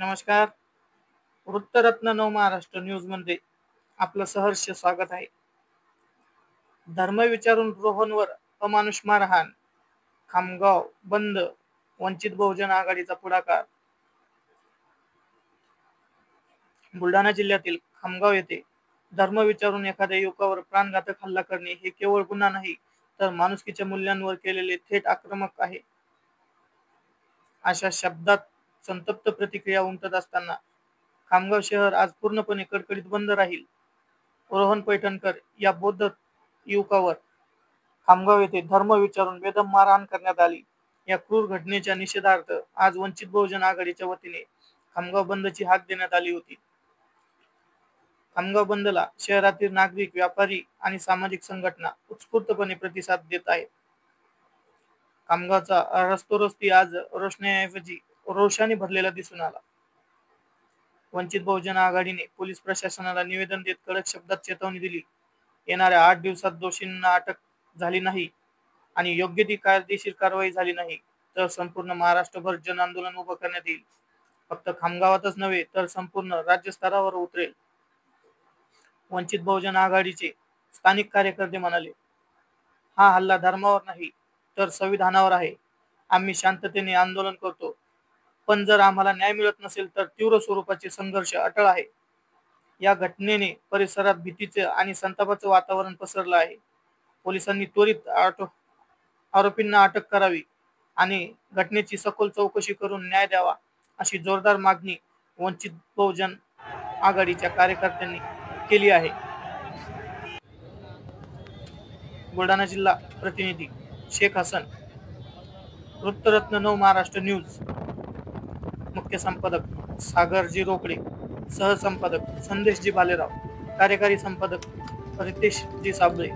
नमस्कार. वृत्तरत्न नवमहाराष्ट्र न्यूज मध्ये आपलं सहर्ष स्वागत आहे. धर्म विचारून रोहनवर अमानुष मारहाण, खामगाव बंद, वंचित बहुजन आघाडीचा पुढाकार. बुलढाणा जिल्ह्यातील खामगाव येथे धर्म विचारून एखाद्या युवकावर प्राणघातक हल्ला करणे हे केवळ गुन्हा नाही, तर माणुसकीच्या मूल्यांवर केलेले थेट आक्रमक आहे. अशा शब्दात संतप्त प्रतिक्रिया उमटत असताना खामगाव शहर आज पूर्णपणे कडकडीत बंद राहील. रोहन पैठणकर या बौद्ध युवकावर खामगाव येथे धर्म विचारून बेदम मारहाण करण्यात आली. या क्रूर घटनेच्या निषेधार्थ आज वंचित बहुजन आघाडीच्या वतीने खामगाव बंदची हाक देण्यात आली होती. खामगाव बंदला शहरातील नागरिक, व्यापारी आणि सामाजिक संघटना उत्स्फूर्तपणे प्रतिसाद देत आहेत. खामगावचा रस्तोरस्ती आज रोषणाईऐवजी रोषाने भरलेला दिसून आला. वंचित बहुजन आघाडीने पोलीस प्रशासनाला निवेदन देत कडक शब्दात चेतावणी दिली. येणाऱ्या 8 दिवसात दोषींना अटक झाली नाही आणि योग्य ती कायदेशीर कारवाई झाली नाही तर संपूर्ण महाराष्ट्रभर जन आंदोलन उभं करण्यात येईल. फक्त खामगावातच नव्हे तर संपूर्ण राज्य स्तरावर उतरेल. वंचित बहुजन आघाडीचे स्थानिक कार्यकर्ते म्हणाले, हा हल्ला धर्मावर नाही तर संविधानावर आहे. आम्ही शांततेने आंदोलन करतो, पण जर आम्हाला न्याय मिळत नसेल तर तीव्र स्वरूपाचे संघर्ष अटळ आहे. या घटनेने परिसरात भीतीचे आणि संतापाचं वातावरण पसरलं आहे. पोलिसांनी त्वरित आरोपींना अटक करावी आणि घटनेची सखोल चौकशी करून न्याय द्यावा, अशी जोरदार मागणी वंचित बहुजन आघाडीच्या कार्यकर्त्यांनी केली आहे. बुलढाणा जिल्हा प्रतिनिधी शेख हसन, वृत्तरत्न नवमहाराष्ट्र न्यूज. मुख्य संपादक सागरजी रोकडे, सहसंपादक संदेशजी भालेराव, कार्यकारी संपादक रितेशजी साबळे.